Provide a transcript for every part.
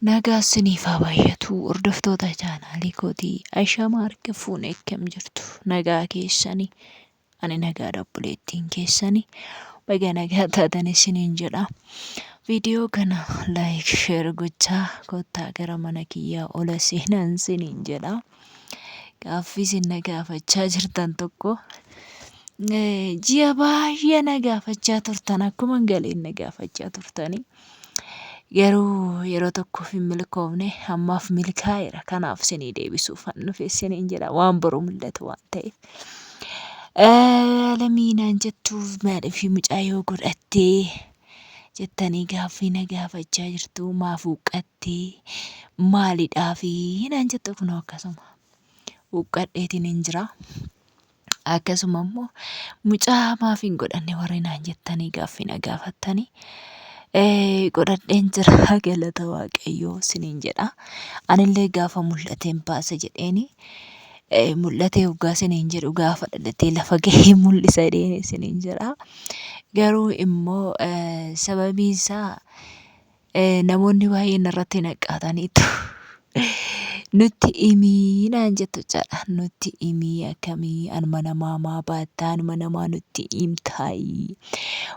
Nagaa isiniif haa baay'atu hordoftoota chaanaalii kootii Ashamaa harka fuunee akkam jirtu nagaa keessanii ani nagaadha obboleettiin keessanii baga nagaa taatan isiniin jedha. Viidiyoo kana laayik sheer gochaa kottaa gara mana kiyyaa ola seenaan isiniin jedha. Gaaffii isin na gaafachaa jirtan tokko ji'a baay'ee na gaafachaa turtan akkuma galeen na gaafachaa turtanii. Garuu yeroo tokkoof hin milkoofne ammaaf milkaa'eera kanaaf isinii deebisuuf dhufe isiniin jedha waan boru mul'atu waan ta'eef. Lamiinaan jettuuf maaliif mucaayoo godhattee jettanii gaaffii na gaafachaa jirtu maaf huqqattee maalidhaafi naan jettu kunoo akkasuma huqqadheetiin hin jira. Akkasuma immoo mucaa maaf hin godhanne warri naan jettanii gaaffii na gaafattanii. Godhadheen jira galata waaqayyoo isiniin jedha. Anillee gaafa mul'ateen baasa jedheeni mul'atee hoggaa isiniin jedhu gaafa dhalatee lafa gahee mul'isa jedheeni isiniin jedha. Garuu immoo sababiin isaa namoonni baay'een irratti naqaataniitu nutti himii naan jettu jedha. Nutti himii akkamii anuma namaa maa baattaa anuma namaa nutti himtaayi.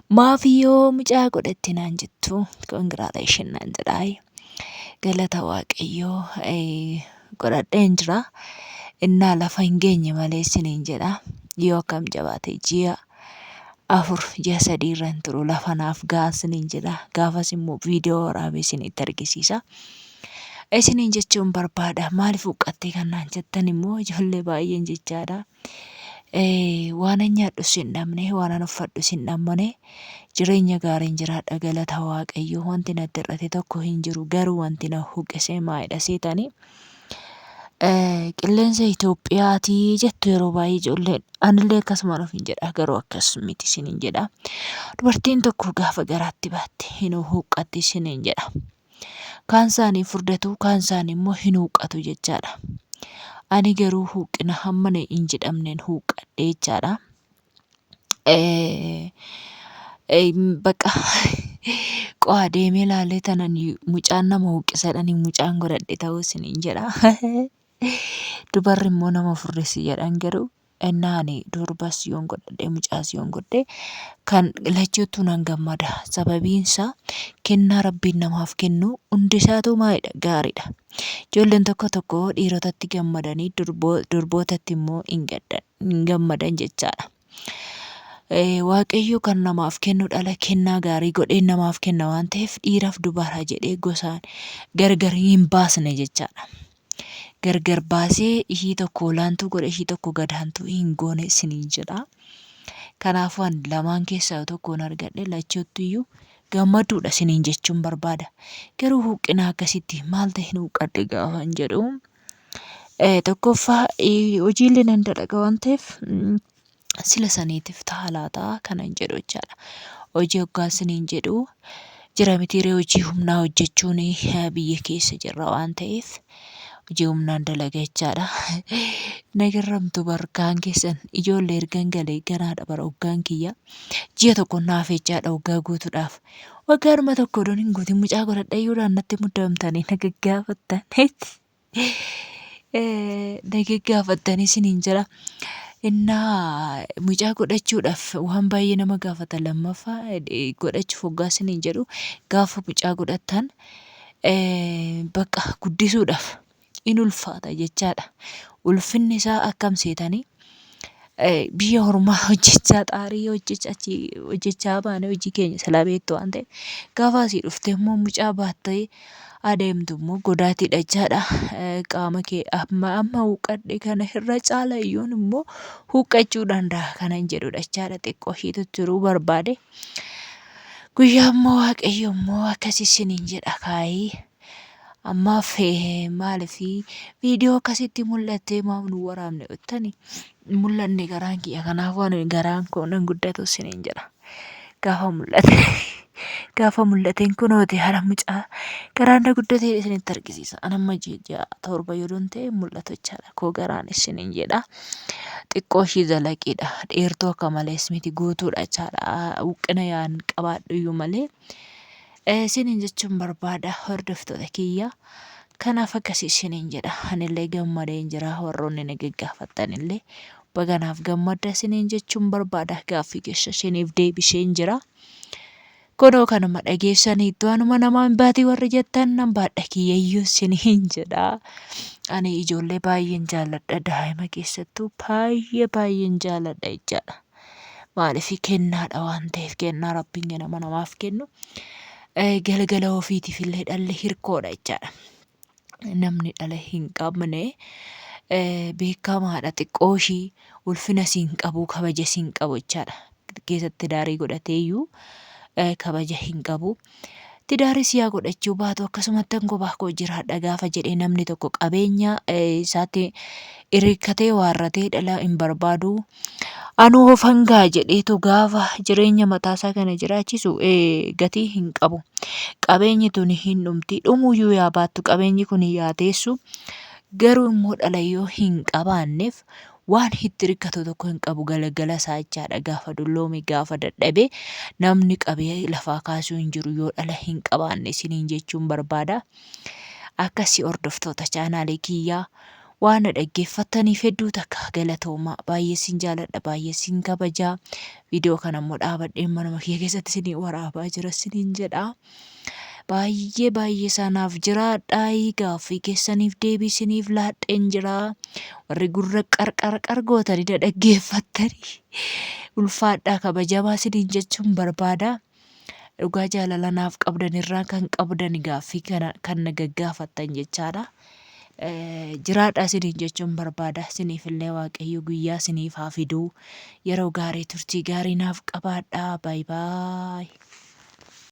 Maafiyyoo mucaa godhatte naan jettu congratulation naan jedhaa. Galata waaqayyoo godhadheen jira. Innaa lafa hin geenye malee isiniin jedha. Yoo akkam jabaate ji'a 4 ji'a 3 irra hin turu lafa naaf gahaa isiniin jedha. Gaafas immoo viidiyoo waraabee isinitti argisiisa. Isiniin jechuun barbaada maaliif huqqattee kan naan jettan immoo ijoollee baay'een jechaadha. Waan ani nyaadhus hin dhabne waan ani uffadhus hin dhabne jireenya gaariin jiraadha galata waaqayyoo wanti natti hir'ate tokko hin jiru garuu wanti na huqqise maalidha seetanii. Qilleensa Itoophiyaatii jettu yeroo baay'ee ijoolleen anillee akkasuma ofiin jedha garuu akkas miti isiniin jedha. Dubartiin tokko gaafa garaatti baatte hin huqqatti isiniin jedha. Kaan isaanii furdatu kaan isaanii immoo hin huqqatu jechaadha. Ani garuu huqqina hamma hin jedhamneen huqqadhe jechaadha. Bakka qo'a deemee ilaalee tanan mucaan nama huqqisadhanii mucaan godhadhe ta'uu isiniin jedha. Dubarri immoo nama furrisi jedhan garuu inni durbas yoon godhadhe mucaas yoon godhe kan lachuutu nan gammada sababiin isaa kennaa rabbiin namaaf kennu hundisaatu maalidha gaariidha. Ijoolleen tokko tokko dhiirotatti gammadanii durbootatti immoo hin gammadan jechaadha. Waaqayyo kan namaaf kennu dhala kennaa gaarii godhee namaaf kenna waan ta'eef dhiiraaf dubara jedhee gosaan gargar hin baasne jechaadha. Gargar baasee ishii tokko olaantuu godhe ishii tokko gadaantuu hin goone isiniin jedha. Kanaafuu ani lamaan keessaa tokkoon argadhe lachuuttiyyuu gammaduudha isiniin jechuun barbaada. Garuu huqqina akkasitti maal ta'e hin huqqadhe gaafa hin jedhu. Tokkoffaa hojiilee nan dalaga waan ta'eef sila saniitiif ta'a laata kanan jedhu jechaadha. Hojii hoggaa isiniin jedhu jira mitiiree hojii humnaa hojjechuun biyya keessa jirra waan ta'eef hojii humnaan dalaga jechaadha. Nagarramtu barkaan keessan ijoollee ergan galee ganaadha bara hoggaan kiyya. Ji'a tokko naaf jechaadha hoggaa guutuudhaaf. Waggaadhuma tokko odoon hin guutin mucaa godhadhayyuudhaan natti muddamtanii na gaggaafattan. Na gaggaafattan isiniin jira. Innaa mucaa godhachuudhaaf waan baay'ee nama gaafata lammaffaa godhachuuf hoggaa isiniin jedhu gaafa mucaa godhattan bakka guddisuudhaaf in ulfaata jechaadha. Ulfinni isaa akkam seetanii biyya ormaa hojjechaa xaarii hojjechaa baane hojii keenya salaa beektu waan ta'eef gaafa asii dhuftee immoo mucaa baattee adeemtu immoo godaatiidha jechaadha. Qaama kee amma huqqadhe kana irra caala iyyuun immoo huqqachuu danda'a kanan jedhudha jechaadha. Xiqqoo ishiitu turuu barbaade. Guyyaa immoo waaqayyo immoo akkas isiniin jedha kaayii. Ammaaf maaliifii viidiyoo akkasitti mul'attee maaf nu waraabne jettanii mul'anne garaan kiyya kanaafuu ani garaan koo nan guddatu isiniin jedha. Gaafa mul'ateen kunooti haala mucaa garaan na guddatee isinitti argisiisa. Anamma ji'a 7 yoo ta'e mul'atu jechaadha koo garaan isiniin jedha. Xiqqoo ishii dalaqiidha dheertuu akka malees miti guutuudha jechaadha. Huqqina yaan qabaadhu iyyuu malee Isiniin jechuun barbaada hordoftoota kiyya. Kanaaf akkasii isiniin jedha. Anillee gammadeen jira warroonni na gaggaafattanillee baganaaf gammadda isiniin jechuun barbaada gaaffii keessa isiniif deebiseen jira. Kunoo kanuma dhageessaniittu anuma namaan baatii warri jettan nan baadha kiyyayyuu isiniin jedha. Ani ijoollee baay'een jaalladha daa'ima keessattuu baay'een jaalladha jechaadha. Maaliif kennaadha waan ta'eef kennaa rabbiin ganama namaaf kennu. Galgala ofiitiif illee dhalli hirkoodha jechaadha. Namni dhala hin qabne beekamaadha xiqqooshii ulfina siin qabu kabaja siin qabu jechaadha. Keessatti daarii godhateeyyuu kabaja hin qabu. Tidaaris yaa godhachuu baatu akkasumatti kophaa koo jiraadha gaafa jedhee namni tokko qabeenya isaatti hirkatee waarratee dhala hin barbaadu. Anuu hangaa jedheetu gaafa jireenya mataasaa kana jiraachisu gatii hin qabu. Qabeenyi tun hin dhumti dhumuyyuu yaa baattu qabeenyi kun yaa teessu garuu immoo dhala yoo hin qabaanneef waan itti hirkatu tokko hin qabu galgala isaa jechaadha gaafa dulloome gaafa dadhabe namni qabee lafaa kaasuu hin jiru yoo dhala hin qabaanne isiniin jechuun barbaada. Akkasii hordoftoota chaanaalee kiyyaa waan dhaggeeffattaniif hedduu takka galatoomaa baay'ee siin jaalladha baay'ee siin kabajaa. Viidiyoo kana immoo dhaabadheen manuma kiyya keessatti isinii waraabaa jira isiniin jedha. Baay'ee sanaaf jiraadhaa gaaffii keessaniif deebii isiniif laadheen jira. Warri gurra qarqar gootanii dhaggeeffattanii ulfaadhaa kabajamaa isiniin jechuun barbaada. Dhugaa jaalala naaf qabdan irraa kan qabdan gaaffii kana kan na gaggaafattan jechaadha. Jiraadhaa isiniin jechuun barbaada. Isiniif illee Waaqayyo guyyaa isiniif haa fiduu. Yeroo gaarii turtii gaarii naaf qabaadhaa. Baay'ee.